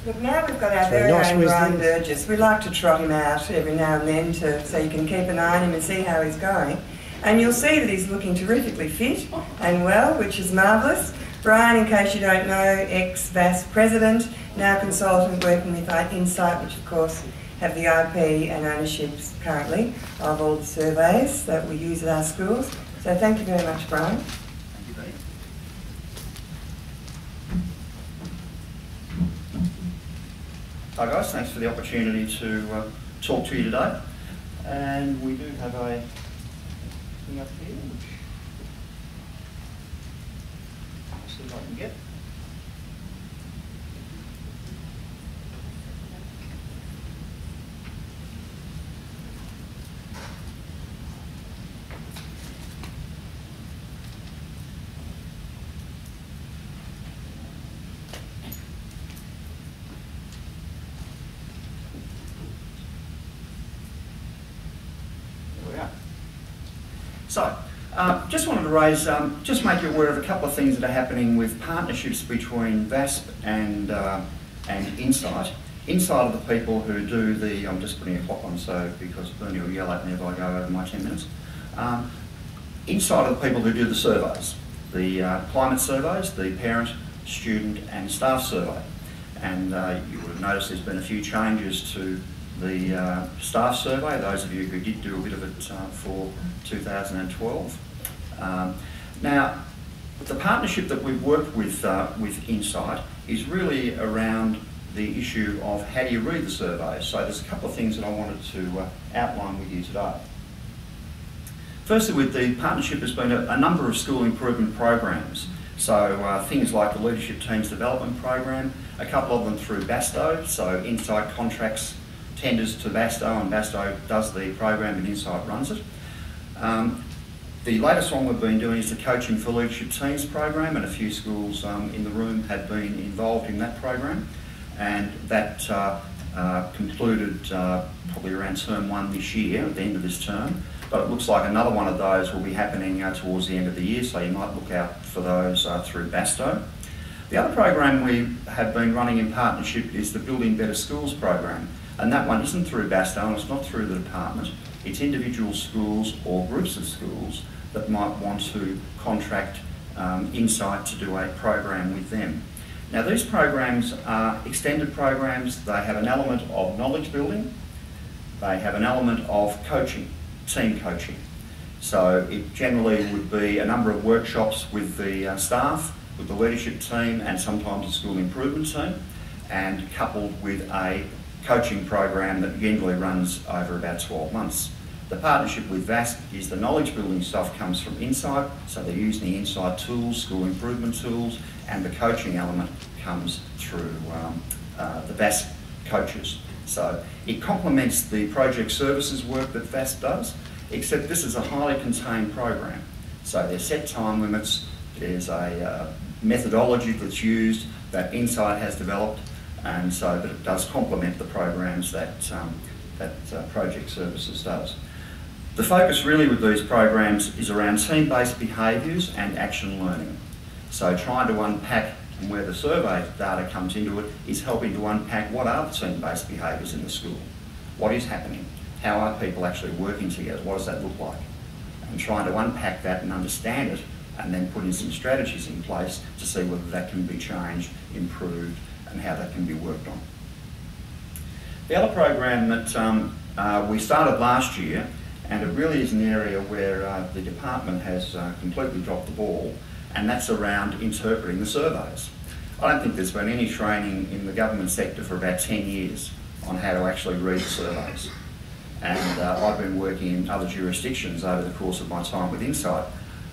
Look, now we've got our very own Brian Burgess. We like to trot him out every now and then so you can keep an eye on him and see how he's going. And you'll see that he's looking terrifically fit and well, which is marvellous. Brian, in case you don't know, ex-VASP president, now consultant working with Insight, which of course have the IP and ownerships currently of all the surveys that we use at our schools. So thank you very much, Brian. Thank you, Betty. Hi guys, thanks for the opportunity to talk to you today. And we do have a thing up here, which I'll see if I can get. So, just wanted to raise, just make you aware of a couple of things that are happening with partnerships between VASP and Insight. Insight are the people who do the, I'm just putting a clock on so because Bernie will yell at me if I go over my 10 minutes. Insight are the people who do the surveys, the climate surveys, the parent, student and staff survey. And you would have noticed there's been a few changes to the staff survey, those of you who did do a bit of it for 2012. Now, the partnership that we've worked with Insight is really around the issue of how do you read the surveys. So there's a couple of things that I wanted to outline with you today. Firstly, with the partnership has been a number of school improvement programs. So things like the Leadership Teams Development Program, a couple of them through BASTO, so Insight contracts tenders to BASTO and BASTO does the program and Insight runs it. The latest one we've been doing is the Coaching for Leadership Teams program, and a few schools in the room have been involved in that program, and that concluded probably around term 1 this year, at the end of this term, but it looks like another one of those will be happening towards the end of the year, so you might look out for those through BASTO. The other program we have been running in partnership is the Building Better Schools program. And that one isn't through BASTO and it's not through the department. It's individual schools or groups of schools that might want to contract Insight to do a program with them. Now these programs are extended programs. They have an element of knowledge building. They have an element of coaching, team coaching. So it generally would be a number of workshops with the staff, with the leadership team and sometimes the school improvement team, and coupled with a coaching program that generally runs over about 12 months. The partnership with VASP is the knowledge building stuff comes from Insight, so they're using the Insight tools, school improvement tools, and the coaching element comes through the VASP coaches. So it complements the project services work that VASP does, except this is a highly contained program. So there's set time limits, there's a methodology that's used that Insight has developed, and so that it does complement the programs that Project Services does. The focus really with these programs is around team-based behaviours and action learning. So trying to unpack, and where the survey data comes into it, is helping to unpack what are the team-based behaviours in the school. What is happening? How are people actually working together? What does that look like? And trying to unpack that and understand it, and then putting some strategies in place to see whether that can be changed, improved, and how that can be worked on. The other program that we started last year, and it really is an area where the department has completely dropped the ball, and that's around interpreting the surveys. I don't think there's been any training in the government sector for about 10 years on how to actually read the surveys. And I've been working in other jurisdictions over the course of my time with Insight,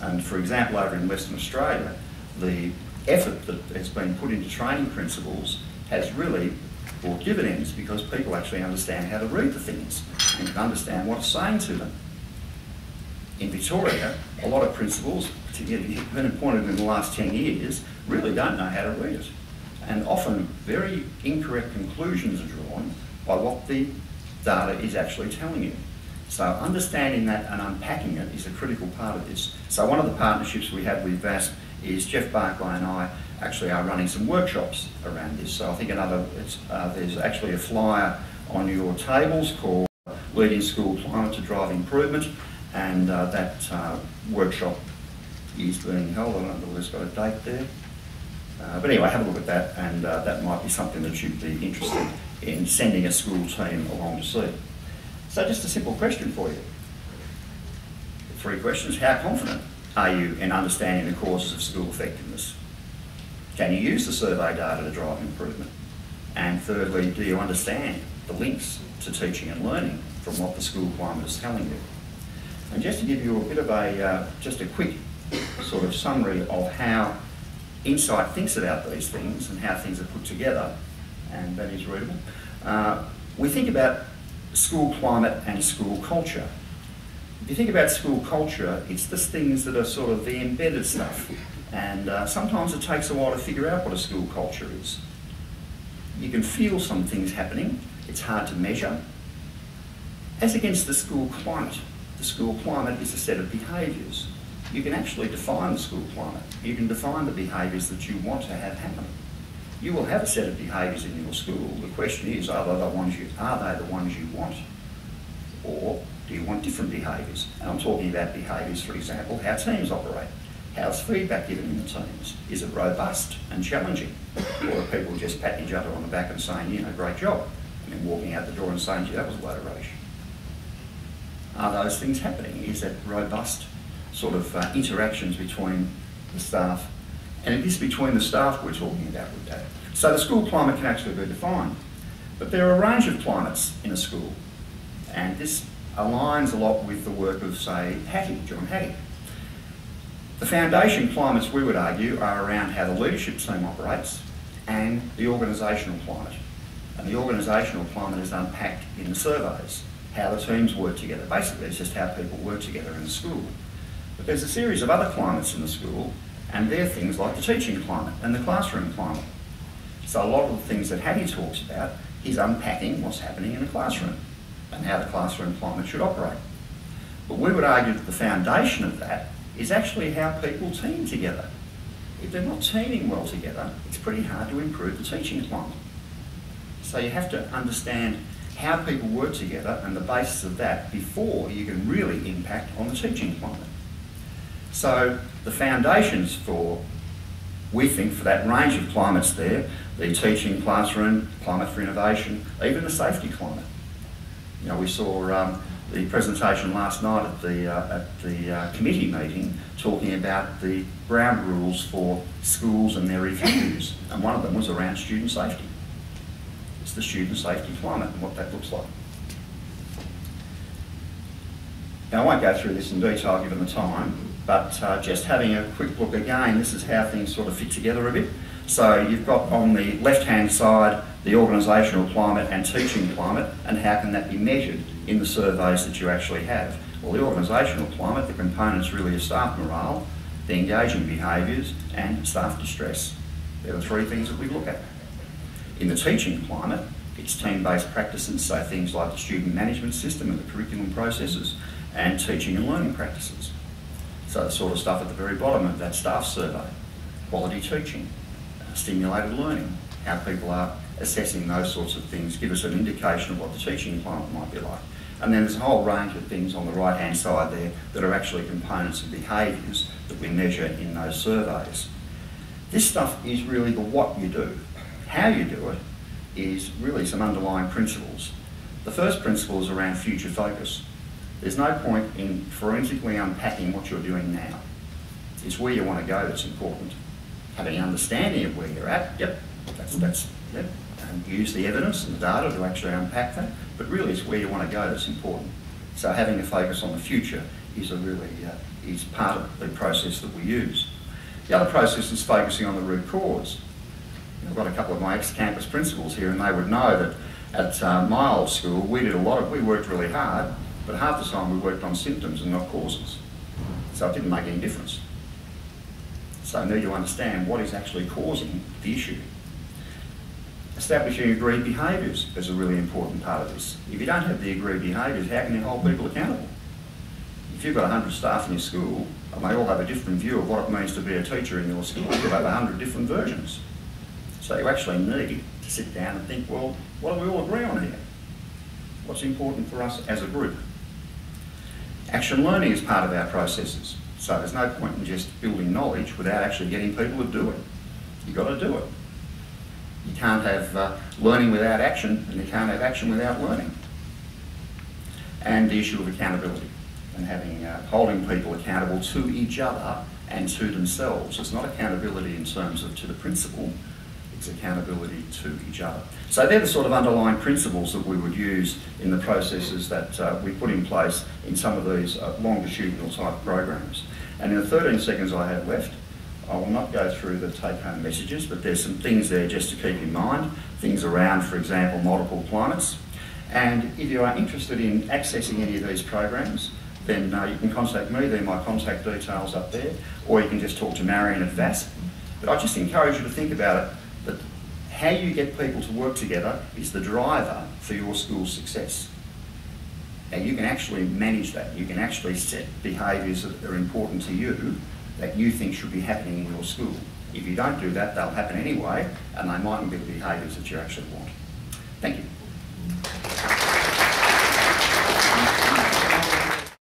and for example over in Western Australia, the effort that has been put into training principals has really brought dividends because people actually understand how to read the things and can understand what it's saying to them. In Victoria, a lot of principals, particularly been appointed in the last 10 years, really don't know how to read it. And often very incorrect conclusions are drawn by what the data is actually telling you. So understanding that and unpacking it is a critical part of this. So one of the partnerships we have with VASP is Jeff Barclay and I actually are running some workshops around this. So I think there's actually a flyer on your tables called Leading School Climate to Drive Improvement, and that workshop is being held. I don't know whether it's got a date there. But anyway, have a look at that, and that might be something that you'd be interested in sending a school team along to see. So just a simple question for you. 3 questions. How confident are you in understanding the causes of school effectiveness? Can you use the survey data to drive improvement? And thirdly, do you understand the links to teaching and learning from what the school climate is telling you? And just to give you a bit of just a quick sort of summary of how Insight thinks about these things and how things are put together, and that is readable. We think about school climate and school culture. If you think about school culture, it's the things that are sort of the embedded stuff, and sometimes it takes a while to figure out what a school culture is. You can feel some things happening, it's hard to measure. As against the school climate is a set of behaviours. You can actually define the school climate. You can define the behaviours that you want to have happen. You will have a set of behaviours in your school. The question is, are they the ones you want? Or do you want different behaviours? And I'm talking about behaviours, for example, how teams operate. How's feedback given in the teams? Is it robust and challenging? Or are people just patting each other on the back and saying, you know, great job, and then walking out the door and saying, gee, that was a load of rubbish? Are those things happening? Is that robust sort of interactions between the staff? And it is between the staff we're talking about with that. So the school climate can actually be defined. But there are a range of climates in a school, and this aligns a lot with the work of, say, John Hattie. The foundation climates, we would argue, are around how the leadership team operates and the organisational climate. And the organisational climate is unpacked in the surveys, how the teams work together. Basically, it's just how people work together in the school. But there's a series of other climates in the school, and they're things like the teaching climate and the classroom climate. So a lot of the things that Hattie talks about is unpacking what's happening in the classroom and how the classroom climate should operate. But we would argue that the foundation of that is actually how people team together. If they're not teaming well together, it's pretty hard to improve the teaching climate. So you have to understand how people work together and the basis of that before you can really impact on the teaching climate. So the foundations for, we think, for that range of climates there, the teaching, classroom, climate for innovation, even the safety climate. You know, we saw the presentation last night at the committee meeting talking about the ground rules for schools and their reviews, and one of them was around student safety. It's the student safety climate and what that looks like. Now I won't go through this in detail given the time, but just having a quick look again, this is how things sort of fit together a bit. So you've got on the left-hand side the organisational climate and teaching climate, and how can that be measured in the surveys that you actually have. Well, the organisational climate, the components really are staff morale, the engaging behaviours, and staff distress. They're the 3 things that we look at. In the teaching climate, it's team-based practices, so things like the student management system and the curriculum processes, and teaching and learning practices. So the sort of stuff at the very bottom of that staff survey. Quality teaching, stimulated learning, how people are assessing those sorts of things give us an indication of what the teaching climate might be like. And then there's a whole range of things on the right-hand side there that are actually components of behaviours that we measure in those surveys. This stuff is really the what you do. How you do it is really some underlying principles. The first principle is around future focus. There's no point in forensically unpacking what you're doing now. It's where you want to go that's important. Having an understanding of where you're at, yep, and use the evidence and the data to actually unpack that, but really it's where you want to go that's important. So having a focus on the future is is part of the process that we use. The other process is focusing on the root cause. I've got a couple of my ex-campus principals here, and they would know that at my old school we worked really hard, but half the time we worked on symptoms and not causes. So it didn't make any difference. So you need to understand what is actually causing the issue. Establishing agreed behaviours is a really important part of this. If you don't have the agreed behaviours, how can you hold people accountable? If you've got 100 staff in your school, and they all have a different view of what it means to be a teacher in your school, you'll have 100 different versions. So you actually need to sit down and think, well, what do we all agree on here? What's important for us as a group? Action learning is part of our processes. So there's no point in just building knowledge without actually getting people to do it. You've got to do it. You can't have learning without action, and you can't have action without learning. And the issue of accountability and having holding people accountable to each other and to themselves. It's not accountability in terms of to the principal, it's accountability to each other. So they're the sort of underlying principles that we would use in the processes that we put in place in some of these longitudinal type programs. And in the 13 seconds I have left, I will not go through the take-home messages, but there's some things there just to keep in mind, things around, for example, multiple climates. And if you are interested in accessing any of these programs, then you can contact me, there are my contact details up there, or you can just talk to Marion at VASP. But I just encourage you to think about it, that how you get people to work together is the driver for your school's success. Now you can actually manage that, you can actually set behaviours that are important to you that you think should be happening in your school. If you don't do that, they'll happen anyway, and they mightn't be the behaviours that you actually want. Thank you.